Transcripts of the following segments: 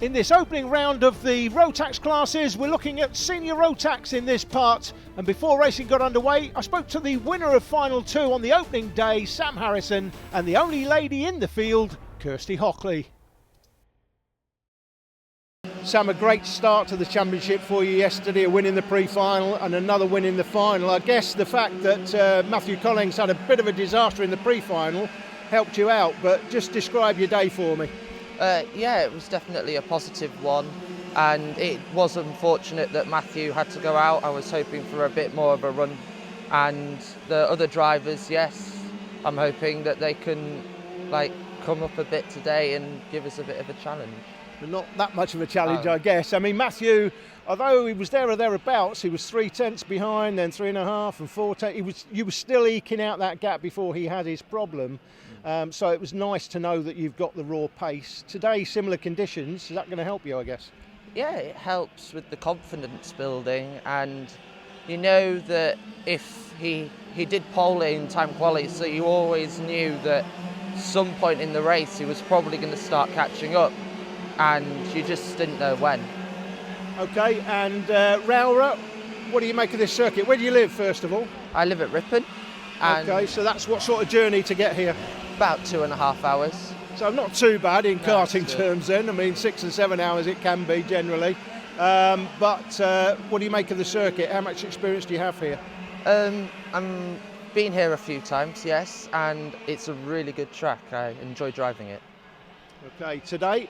In this opening round of the Rotax classes, we're looking at Snr Rotax in this part. And before racing got underway, I spoke to the winner of Final 2 on the opening day, Sam Harrison, and the only lady in the field, Kirsty Hockley. Sam, a great start to the championship for you yesterday, a win in the pre-final and another win in the final. I guess the fact that Matthew Collins had a bit of a disaster in the pre-final helped you out, but just describe your day for me. Yeah, it was definitely a positive one, and it was unfortunate that Matthew had to go out. I was hoping for a bit more of a run, and the other drivers, yes, I'm hoping that they can come up a bit today and give us a bit of a challenge. Not that much of a challenge, I guess. I mean, Matthew, although he was there or thereabouts, he was 3 tenths behind, then 3.5 and 4 tenths. You were still eking out that gap before he had his problem. So it was nice to know that you've got the raw pace. Today, similar conditions, is that going to help you, I guess? Yeah, it helps with the confidence building, and you know that if he did pole in time quality, so you always knew that some point in the race he was probably going to start catching up, and you just didn't know when. Okay, and Raura, what do you make of this circuit? Where do you live, first of all? I live at Ripon. Okay, so that's what sort of journey to get here? About 2.5 hours. So not too bad in karting terms then. I mean, 6 and 7 hours it can be generally. But what do you make of the circuit? How much experience do you have here? I'm been here a few times, yes, and it's a really good track. I enjoy driving it. Okay, today,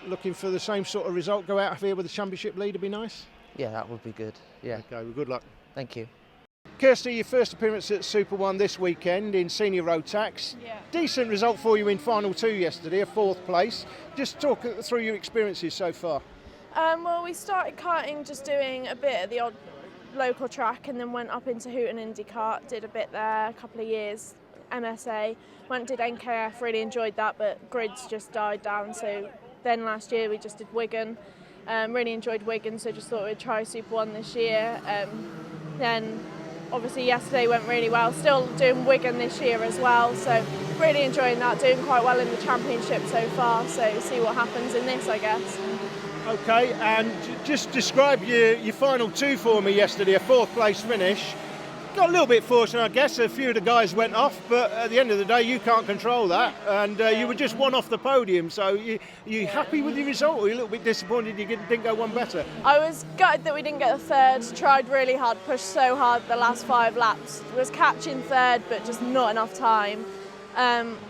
looking for the same sort of result, go out here with the championship lead, would be nice? Yeah, that would be good, yeah. Okay, well, good luck. Thank you. Kirsty, your first appearance at Super 1 this weekend in Snr Rotax. Yeah. Decent result for you in Final 2 yesterday, a 4th place. Just talk through your experiences so far. Well, we started karting just doing a bit at the odd local track, and then went up into Hooton IndyCart, did a bit there, a couple of years, MSA, went and did NKF, really enjoyed that, but grids just died down, so then last year we just did Wigan, really enjoyed Wigan, so just thought we'd try Super 1 this year. Then obviously yesterday went really well, still doing Wigan this year as well, so really enjoying that, doing quite well in the championship so far, so see what happens in this, I guess. Okay, and just describe your Final 2 for me yesterday, a 4th place finish. Got a little bit fortunate, I guess, a few of the guys went off, but at the end of the day you can't control that, and you were just one off the podium, so you happy with your result, or are you a little bit disappointed you didn't go one better? I was gutted that we didn't get the third, tried really hard, pushed so hard the last 5 laps, was catching third but just not enough time.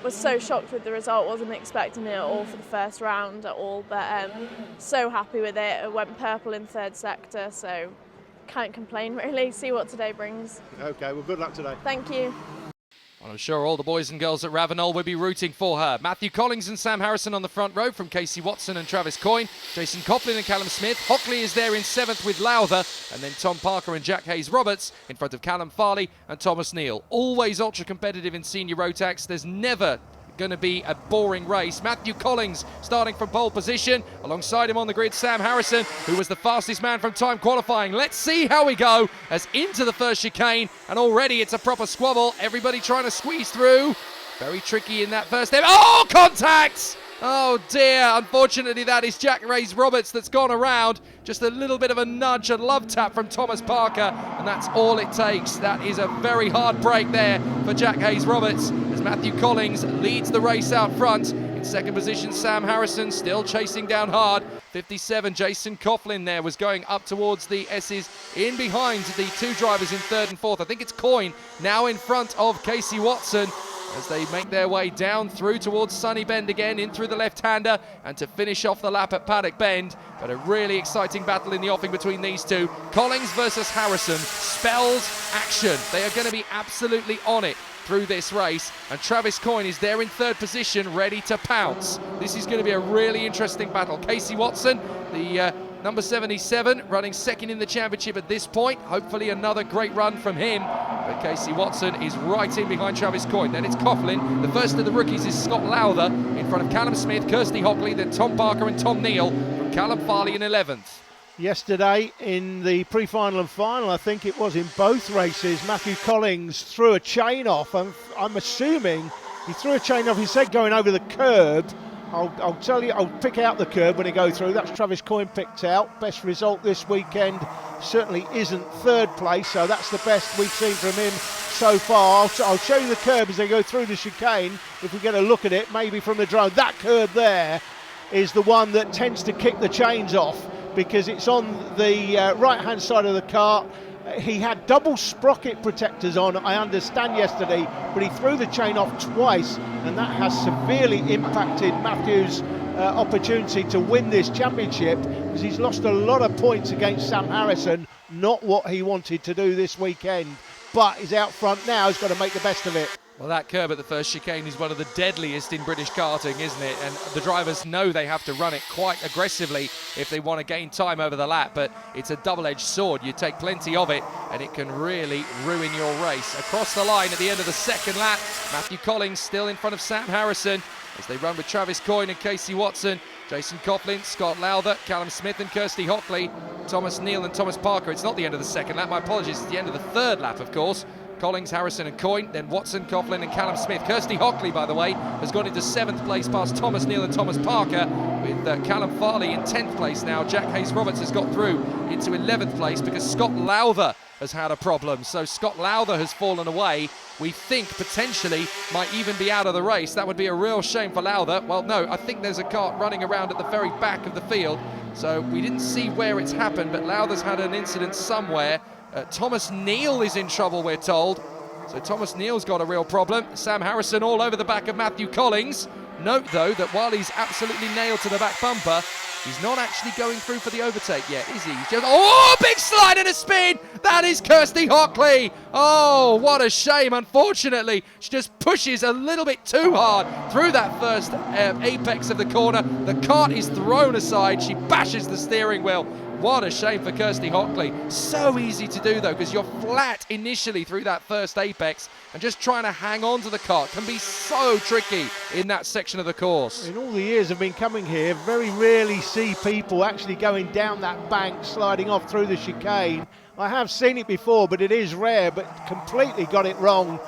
Was so shocked with the result, wasn't expecting it at all for the first round at all, but so happy with it. It went purple in 3rd sector, so can't complain really, see what today brings. Okay, well, good luck today. Thank you. Well, I'm sure all the boys and girls at Ravenel will be rooting for her. Matthew Collins and Sam Harrison on the front row from Casey Watson and Travis Coyne. Jason Coughlin and Callum Smith. Hockley is there in 7th with Lowther. And then Tom Parker and Jack Hayes-Roberts in front of Callum Farley and Thomas Neal. Always ultra competitive in Snr Rotax. There's never going to be a boring race. Matthew Collins starting from pole position. Alongside him on the grid, Sam Harrison, who was the fastest man from time qualifying. Let's see how we go as into the first chicane, and already it's a proper squabble. Everybody trying to squeeze through. Very tricky in that first step. Oh, contact! Oh dear, unfortunately that is Jack Hayes-Roberts that's gone around. Just a little bit of a nudge, a love tap from Thomas Parker, and that's all it takes. That is a very hard break there for Jack Hayes-Roberts as Matthew Collins leads the race out front. In 2nd position, Sam Harrison still chasing down hard. 57, Jason Coughlin there was going up towards the S's in behind the 2 drivers in 3rd and 4th. I think it's Coyne now in front of Casey Watson, as they make their way down through towards Sunny Bend again, in through the left-hander, and to finish off the lap at Paddock Bend. But a really exciting battle in the offing between these two. Collins versus Harrison spells action. They are going to be absolutely on it through this race, and Travis Coyne is there in 3rd position, ready to pounce. This is going to be a really interesting battle. Casey Watson, the number 77, running 2nd in the championship at this point. Hopefully another great run from him. But Casey Watson is right in behind Travis Coyne. Then it's Coughlin. The first of the rookies is Scott Lowther in front of Callum Smith, Kirsty Hockley, then Tom Parker and Tom Neal from Callum Farley in 11th. Yesterday in the pre-final and final, I think it was in both races, Matthew Collins threw a chain off. I'm assuming he threw a chain off, he said going over the curb, I'll tell you, I'll pick out the curb when I go through. That's Travis Coyne picked out. Best result this weekend certainly isn't third place, so that's the best we've seen from him so far. I'll show you the curb as they go through the chicane. If we get a look at it, maybe from the drone, that curb there is the one that tends to kick the chains off because it's on the right-hand side of the kart. He had double sprocket protectors on, I understand, yesterday, but he threw the chain off twice, and that has severely impacted Matthew's opportunity to win this championship, because he's lost a lot of points against Sam Harrison, not what he wanted to do this weekend. But he's out front now, he's got to make the best of it. Well, that curb at the first chicane is one of the deadliest in British karting, isn't it? And the drivers know they have to run it quite aggressively if they want to gain time over the lap, but it's a double-edged sword. You take plenty of it, and it can really ruin your race. Across the line at the end of the second lap, Matthew Collings still in front of Sam Harrison as they run with Travis Coyne and Casey Watson, Jason Coughlin, Scott Lowther, Callum Smith and Kirsty Hockley, Thomas Neal and Thomas Parker. It's not the end of the second lap, my apologies, it's the end of the third lap, of course. Collings, Harrison and Coyne, then Watson, Coughlin and Callum Smith. Kirsty Hockley, by the way, has gone into 7th place past Thomas Neal and Thomas Parker, with Callum Farley in 10th place now. Jack Hayes-Roberts has got through into 11th place because Scott Lowther has had a problem. So Scott Lowther has fallen away. We think potentially might even be out of the race. That would be a real shame for Lowther. Well, no, I think there's a kart running around at the very back of the field. So we didn't see where it's happened, but Lowther's had an incident somewhere. Thomas Neal is in trouble, we're told. So Thomas Neal's got a real problem. Sam Harrison all over the back of Matthew Collings. Note, though, that while he's absolutely nailed to the back bumper, he's not actually going through for the overtake yet, is he? He's just, oh, big slide and a spin! That is Kirsty Hockley! Oh, what a shame. Unfortunately, she just pushes a little bit too hard through that first apex of the corner. The kart is thrown aside. She bashes the steering wheel. What a shame for Kirsty Hockley. So easy to do, though, because you're flat initially through that first apex, and just trying to hang on to the kart can be so tricky in that section of the course. In all the years I've been coming here, very rarely see people actually going down that bank, sliding off through the chicane. I have seen it before, but it is rare, but completely got it wrong.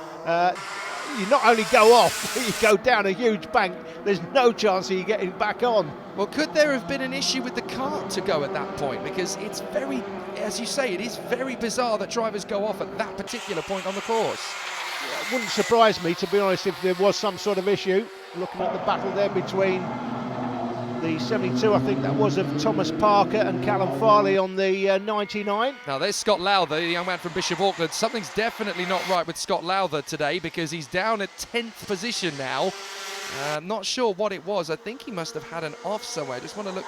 You not only go off, but you go down a huge bank. There's no chance of you getting back on. Well, could there have been an issue with the kart to go at that point? Because it's very, as you say, it is very bizarre that drivers go off at that particular point on the course. Yeah, it wouldn't surprise me, to be honest, if there was some sort of issue. Looking at the battle there between the 72, I think that was, of Thomas Parker and Callum Farley on the 99. Now there's Scott Lowther, the young man from Bishop Auckland. Something's definitely not right with Scott Lowther today, because he's down at 10th position now. I'm not sure what it was. I think he must have had an off somewhere. I just want to look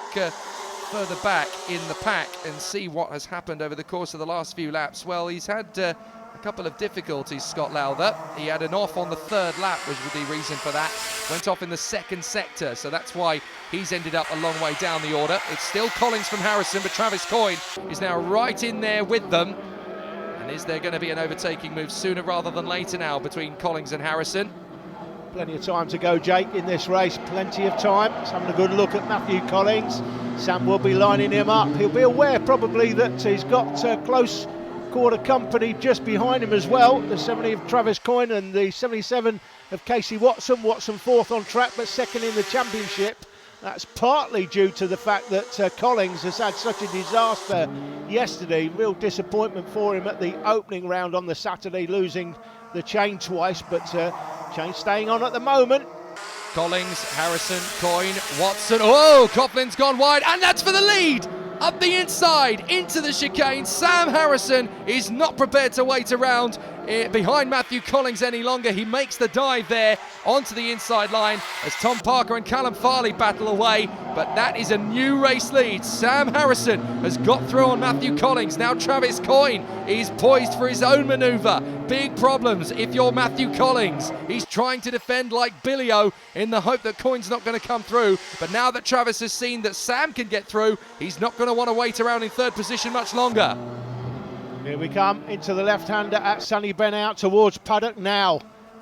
further back in the pack and see what has happened over the course of the last few laps. Well, he's had a couple of difficulties, Scott Lowther. He had an off on the third lap, was the reason for that. Went off in the second sector, so that's why he's ended up a long way down the order. It's still Collings from Harrison, but Travis Coyne is now right in there with them. And is there going to be an overtaking move sooner rather than later now between Collings and Harrison? Plenty of time to go, Jake, in this race. Plenty of time. Just having a good look at Matthew Collings. Sam will be lining him up. He'll be aware probably that he's got close quarter company just behind him as well. The 70 of Travis Coyne and the 77 of Casey Watson. Watson fourth on track, but second in the championship. That's partly due to the fact that Collings has had such a disaster yesterday. Real disappointment for him at the opening round on the Saturday, losing the chain twice, but chain staying on at the moment. Collings, Harrison, Coyne, Watson. Oh, Coughlin's gone wide, and that's for the lead. Up the inside, into the chicane. Sam Harrison is not prepared to wait around behind Matthew Collings any longer. He makes the dive there onto the inside line as Tom Parker and Callum Farley battle away, but that is a new race lead. Sam Harrison has got through on Matthew Collings. Now Travis Coyne is poised for his own manoeuvre. Big problems if you're Matthew Collings. He's trying to defend like Billy O in the hope that Coyne's not going to come through, but now that Travis has seen that Sam can get through, he's not going to want to wait around in third position much longer. Here we come into the left-hander at Sonny Ben, out towards paddock now.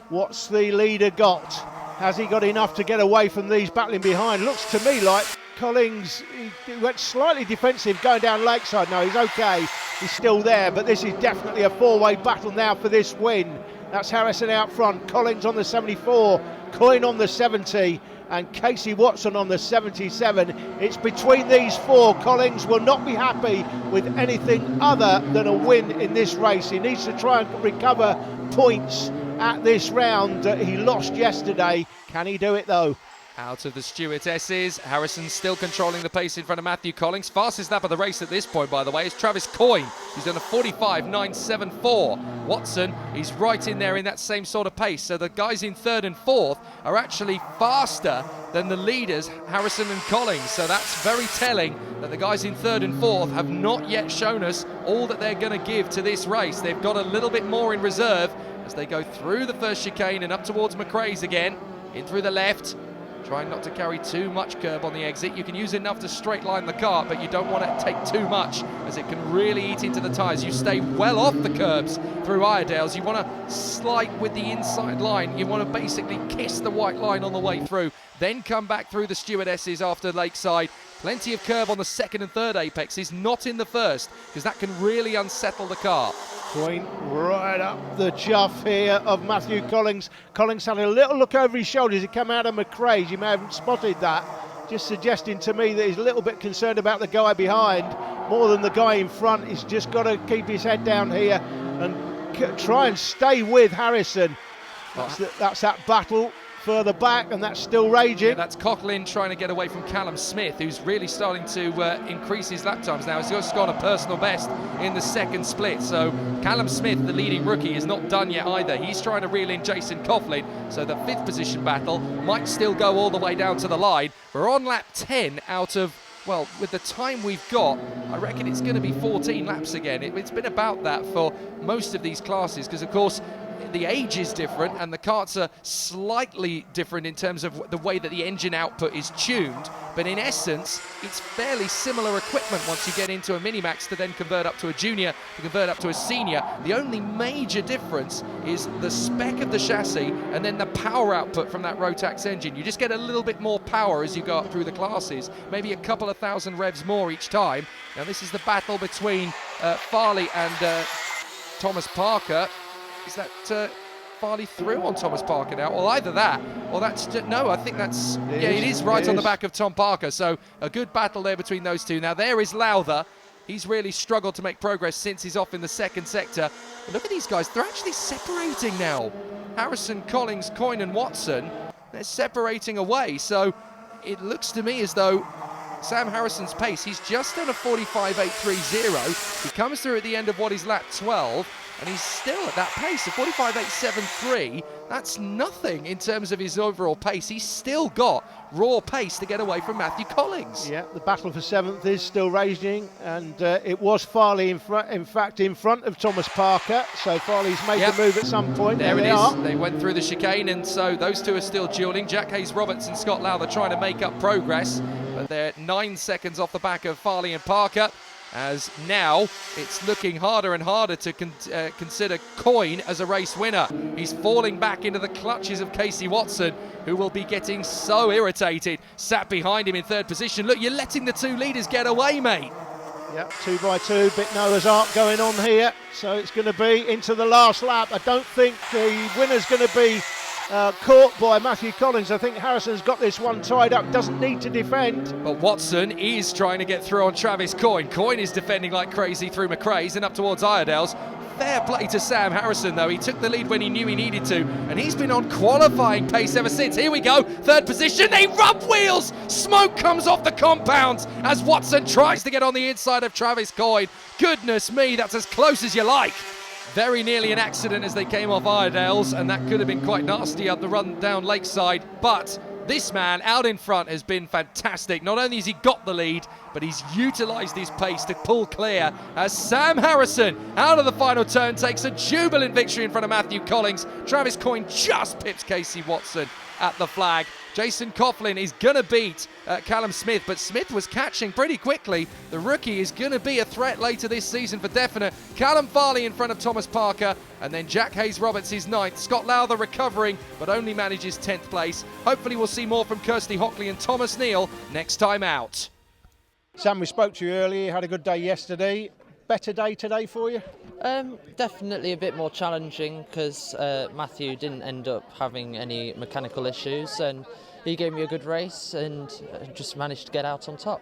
What's the leader got? Has he got enough to get away from these battling behind? Looks to me like Collings, he went slightly defensive going down Lakeside. No, he's okay. He's still there, but this is definitely a four-way battle now for this win. That's Harrison out front, Collings on the 74, Coyne on the 70 and Casey Watson on the 77. It's between these four. Collins will not be happy with anything other than a win in this race. He needs to try and recover points at this round. He lost yesterday. Can he do it though? Out of the stewardesses, Harrison still controlling the pace in front of Matthew Collins. Fastest lap of the race at this point, by the way, is Travis Coyne. He's done a 45.974. Watson is right in there in that same sort of pace. So the guys in third and fourth are actually faster than the leaders, Harrison and Collins. So that's very telling that the guys in third and fourth have not yet shown us all that they're going to give to this race. They've got a little bit more in reserve as they go through the first chicane and up towards McRae's again. In through the left. Trying not to carry too much curb on the exit. You can use enough to straight line the car, but you don't want to take too much as it can really eat into the tyres. You stay well off the curbs through Iredale's. You want to slide with the inside line. You want to basically kiss the white line on the way through, then come back through the stewardesses after Lakeside. Plenty of curb on the second and third apexes, not in the first, because that can really unsettle the car. Coyne right up the chuff here of Matthew Collins. Collins had a little look over his shoulder as he came out of McRae's. You may have spotted that, just suggesting to me that he's a little bit concerned about the guy behind more than the guy in front. He's just got to keep his head down here and try and stay with Harrison. That's that battle further back, and that's still raging. Yeah, that's Coughlin trying to get away from Callum Smith, who's really starting to increase his lap times now. He's just got a personal best in the second split. So Callum Smith, the leading rookie, is not done yet either. He's trying to reel in Jason Coughlin. So the fifth position battle might still go all the way down to the line. We're on lap 10 out of, well, with the time we've got, I reckon it's going to be 14 laps again. It's been about that for most of these classes because, of course, the age is different and the karts are slightly different in terms of the way that the engine output is tuned, but in essence it's fairly similar equipment once you get into a Minimax to then convert up to a junior, to convert up to a senior. The only major difference is the spec of the chassis and then the power output from that Rotax engine. You just get a little bit more power as you go up through the classes, maybe a couple of thousand revs more each time. Now this is the battle between Farley and Thomas Parker. Is that Farley through on Thomas Parker now? Well, either that, or that's no. I think that's it is right on the back of Tom Parker. So a good battle there between those two. Now there is Lowther. He's really struggled to make progress since he's off in the second sector. But look at these guys; they're actually separating now. Harrison, Collins, Coyne, and Watson. They're separating away. So it looks to me as though Sam Harrison's pace. He's just done a 45.830. He comes through at the end of what is lap 12. And he's still at that pace, a 45.873. That's nothing in terms of his overall pace. He's still got raw pace to get away from Matthew Collins. Yeah, the battle for seventh is still raging, and it was Farley in fact in front of Thomas Parker. So Farley's made the move at some point. There it is. They went through the chicane, and so those two are still dueling. Jack Hayes-Roberts and Scott Lowther trying to make up progress, but they're 9 seconds off the back of Farley and Parker. As now it's looking harder and harder to consider Coyne as a race winner. He's falling back into the clutches of Casey Watson, who will be getting so irritated, sat behind him in third position. Look, you're letting the two leaders get away, mate. Yep, 2 by 2, bit Noah's Ark going on here. So it's going to be into the last lap. I don't think the winner's going to be caught by Matthew Collins. I think Harrison's got this one tied up, doesn't need to defend. But Watson is trying to get through on Travis Coyne. Coyne is defending like crazy through McRae's and up towards Iredale's. Fair play to Sam Harrison though. He took the lead when he knew he needed to, and he's been on qualifying pace ever since. Here we go, third position, they rub wheels! Smoke comes off the compounds as Watson tries to get on the inside of Travis Coyne. Goodness me, that's as close as you like. Very nearly an accident as they came off Iredale's, and that could have been quite nasty up the run down Lakeside. But this man out in front has been fantastic. Not only has he got the lead, but he's utilised his pace to pull clear as Sam Harrison out of the final turn takes a jubilant victory in front of Matthew Collins. Travis Coyne just pips Casey Watson at the flag. Jason Coughlin is going to beat Callum Smith, but Smith was catching pretty quickly. The rookie is going to be a threat later this season for definite. Callum Farley in front of Thomas Parker, and then Jack Hayes-Roberts is 9th. Scott Lowther recovering, but only manages 10th place. Hopefully we'll see more from Kirsty Hockley and Thomas Neal next time out. Sam, we spoke to you earlier. You had a good day yesterday. Better day today for you? Definitely a bit more challenging because Matthew didn't end up having any mechanical issues, and he gave me a good race and just managed to get out on top.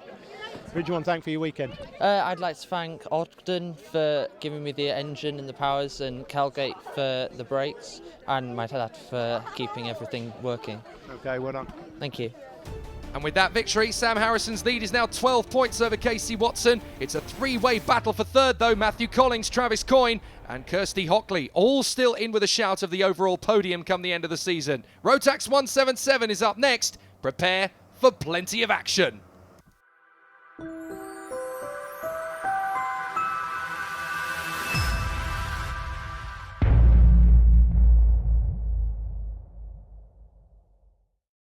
Who do you want to thank for your weekend? I'd like to thank Ogden for giving me the engine and the powers, and Calgate for the brakes, and my dad for keeping everything working. Okay, well done. Thank you. And with that victory, Sam Harrison's lead is now 12 points over Casey Watson. It's a three-way battle for third, though. Matthew Collings, Travis Coyne and Kirsty Hockley all still in with a shout of the overall podium come the end of the season. Rotax 177 is up next. Prepare for plenty of action.